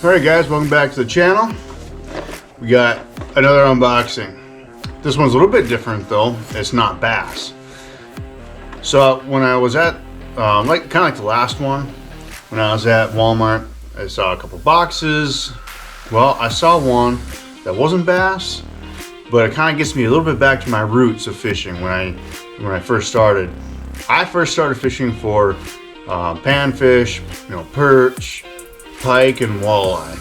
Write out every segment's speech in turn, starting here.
Alright guys, welcome back to the channel. We got another unboxing. This one's a little bit different though. It's not bass. So when I was at, kind of like the last one, when I was at Walmart, I saw a couple boxes. Well, I saw one that wasn't bass, but it kind of gets me a little bit back to my roots of fishing when I first started. I first started fishing for panfish, perch, pike, and walleye.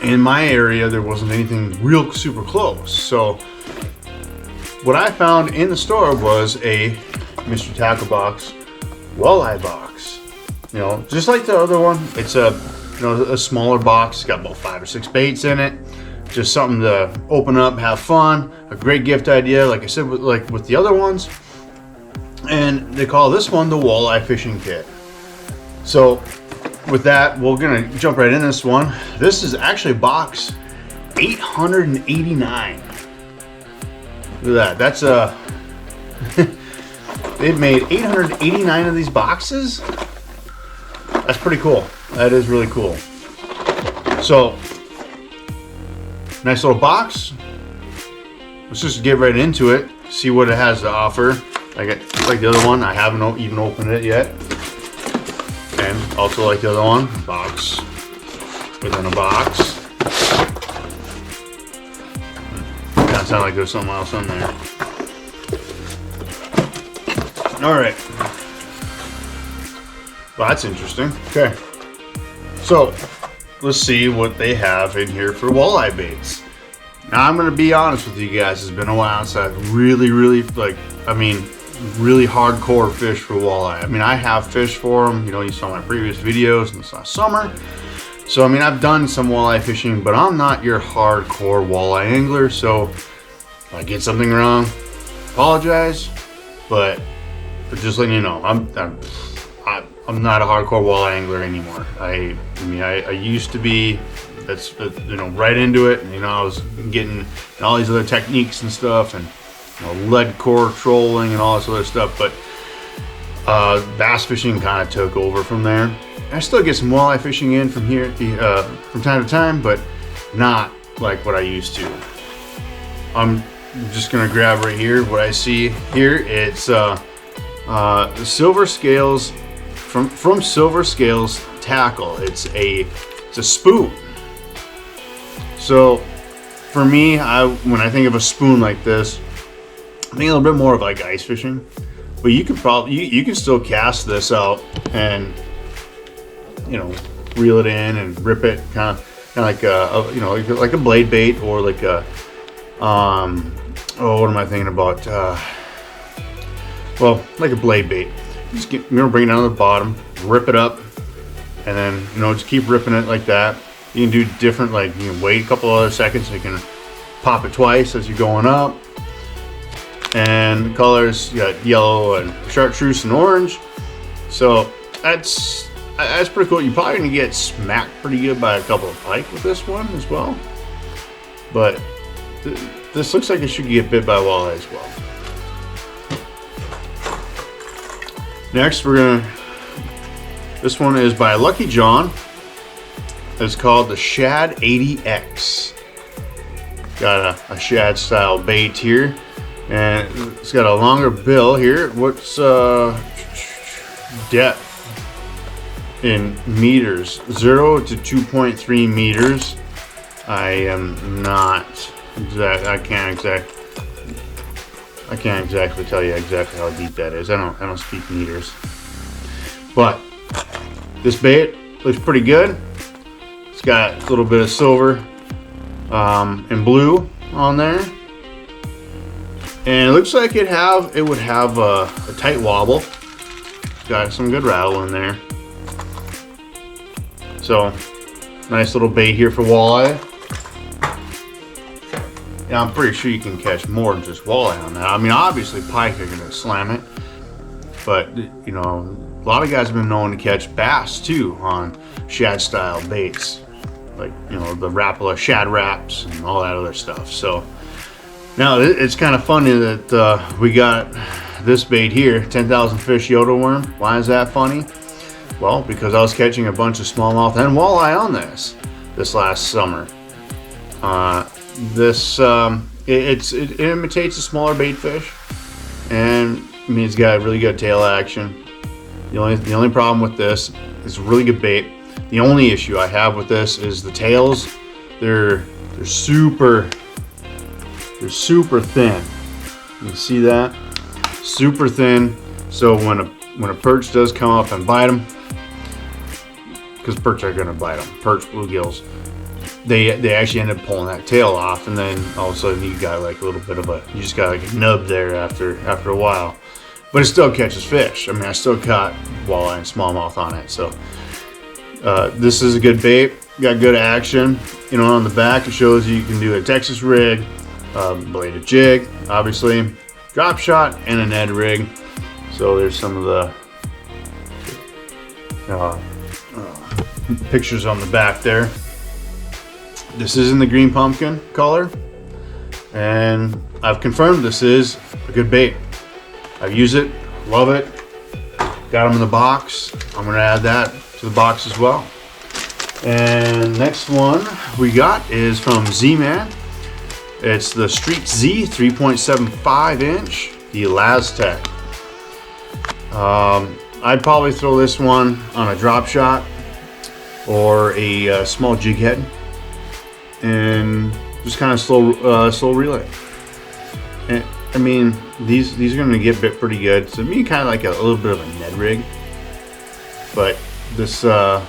In my area, there wasn't anything real super close. So what I found in the store was a Mystery Tackle box, walleye box. Just like the other one, it's a smaller box. It's got about 5 or 6 baits in it. Just something to open up, have fun. A great gift idea, like I said, with the other ones. And they call this one the walleye fishing kit. So with that, we're gonna jump right in this one. This is actually box 889. Look at that. That's they've made 889 of these boxes. That's pretty cool. That is really cool. So nice little box. Let's just get right into it. See what it has to offer. Like the other one, I haven't even opened it yet. And also like the other one, box within a box. That sounds like there's something else in there. All right. Well, that's interesting. Okay. So let's see what they have in here for walleye baits. Now I'm gonna be honest with you guys. It's been a while since I've really hardcore fish for walleye. I have fished for them. You saw my previous videos this last summer. So I've done some walleye fishing, but I'm not your hardcore walleye angler. So if I get something wrong, apologize. But just letting you know, I'm not a hardcore walleye angler anymore. I used to be. That's right into it. I was getting all these other techniques and stuff, and lead core trolling and all this other stuff, but bass fishing kind of took over from there. I still get some walleye fishing in from here from time to time, but not like what I used to. I'm just gonna grab right here what I see here. It's Silver Scales from Silver Scales Tackle. It's a spoon. So for me, when I think of a spoon like this, I think a little bit more of like ice fishing, but you can you can still cast this out and reel it in and rip it, kind of like like a blade bait, or like a what am I thinking about? Well, like a blade bait. Just bring it down to the bottom, rip it up, and then just keep ripping it like that. You can do different, like you can wait a couple other seconds, so you can pop it twice as you're going up. And the colors, you got yellow and chartreuse and orange. So that's pretty cool. You're probably gonna get smacked pretty good by a couple of pike with this one as well. But this looks like it should get bit by walleye as well. Next, this one is by Lucky John. It's called the Shad 80X. Got a shad style bait here. And it's got a longer bill here. What's depth in meters? 0 to 2.3 meters. I am not exact. I can't exactly tell you exactly how deep that is. I don't speak meters. But this bait looks pretty good. It's got a little bit of silver and blue on there. And it looks like it would have a tight wobble. It's got some good rattle in there. So nice little bait here for walleye. Yeah, I'm pretty sure you can catch more than just walleye on that. Obviously pike are gonna slam it, but a lot of guys have been known to catch bass too on shad style baits, like the Rapala shad wraps and all that other stuff. So now it's kind of funny that we got this bait here, 10,000 fish Yoda worm. Why is that funny? Well, because I was catching a bunch of smallmouth and walleye on this. this last summer. It imitates a smaller bait fish, and I mean, it's got really good tail action. The only problem with this is really good bait. The only issue I have with this is the tails. They're super thin. You see that? Super thin. So when a perch does come up and bite them, because perch are gonna bite them, perch, bluegills, they actually end up pulling that tail off, and then all of a sudden you got like a little bit of you just got like a nub there after a while. But it still catches fish. I mean, I still caught walleye and smallmouth on it. So this is a good bait. Got good action. You know, on the back it shows you can do a Texas rig, bladed jig, obviously, drop shot, and a Ned rig. So there's some of the pictures on the back there. This is in the green pumpkin color, and I've confirmed this is a good bait. I've used it, love it. Got them in the box. I'm gonna add that to the box as well. And next one we got is from Z-Man. It's the Street Z 3.75 inch, the Laztec. I'd probably throw this one on a drop shot or a small jig head, and just kind of slow reel it. And I mean, these are going to get bit pretty good. So me, kind of like a little bit of a Ned rig, but this is a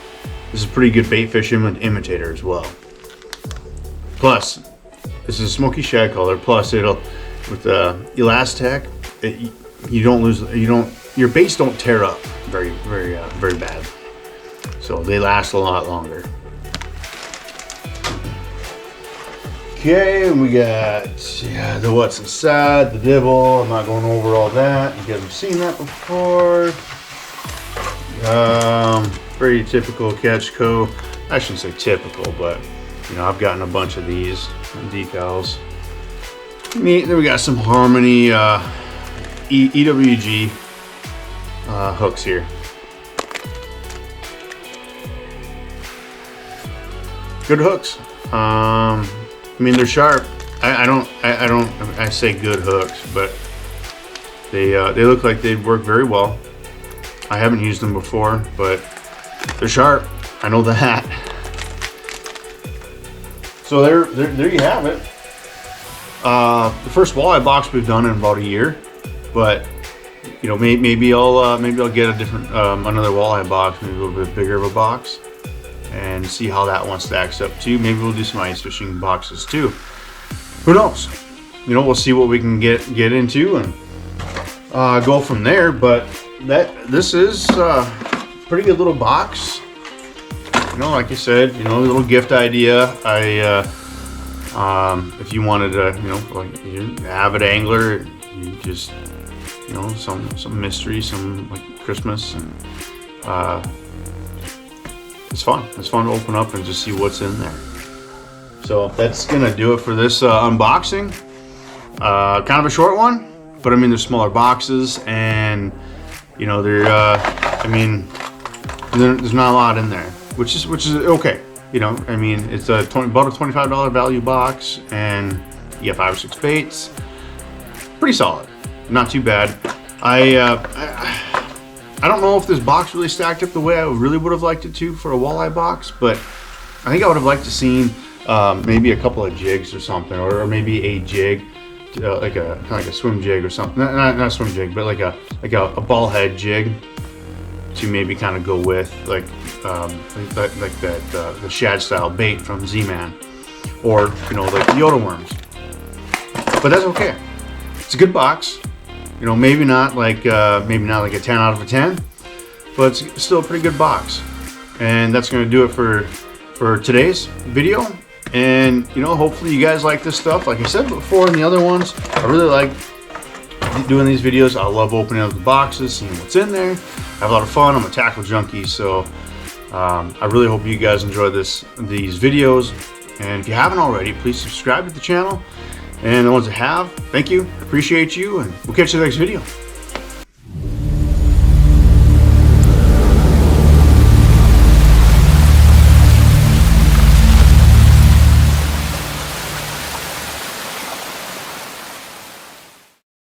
pretty good bait fish imitator as well. Plus, this is a smoky shad color. Plus, it'll with the Elastec, your baits don't tear up very bad. So they last a lot longer. Okay, we got the what's inside, the dibble. I'm not going over all that. You guys have seen that before. Pretty typical Catchco. I shouldn't say typical, but you know, I've gotten a bunch of these decals. Then we got some Harmony EWG hooks here. Good hooks. I mean, they're sharp. I say good hooks, but they look like they'd work very well. I haven't used them before, but they're sharp. I know that. So there you have it. The first walleye box we've done in about a year, but you know, maybe I'll get a different another walleye box, maybe a little bit bigger of a box, and see how that one stacks up too. Maybe we'll do some ice fishing boxes too. Who knows? You know, we'll see what we can get into and go from there. But this is a pretty good little box. You know, like I said, you know, a little gift idea. If you wanted to, you know, like you're an avid angler, you just, you know, some mystery, some like Christmas, and it's fun. It's fun to open up and just see what's in there. So that's gonna do it for this unboxing. Kind of a short one, but I mean, there's smaller boxes, and you know, I mean, there's not a lot in there, which is okay. You know, I mean, it's about a $25 value box, and you get 5 or 6 baits. Pretty solid, not too bad. I don't know if this box really stacked up the way I really would have liked it to for a walleye box, but I think I would have liked to seen maybe a couple of jigs or something, or maybe a jig, like a kind of like a swim jig or something. Not a swim jig, but like a ball head jig to maybe kind of go with like the shad style bait from Z-Man, or you know, like the Yoda worms. But that's okay. It's a good box. You know, maybe not like a 10 out of a 10, but it's still a pretty good box. And that's going to do it for today's video. And you know, hopefully you guys like this stuff. Like I said before in the other ones, I really like doing these videos. I love opening up the boxes, seeing what's in there. I have a lot of fun. I'm a tackle junkie, so I really hope you guys enjoy these videos. And if you haven't already, please subscribe to the channel. And the ones that have, thank you, appreciate you, and we'll catch you in the next video.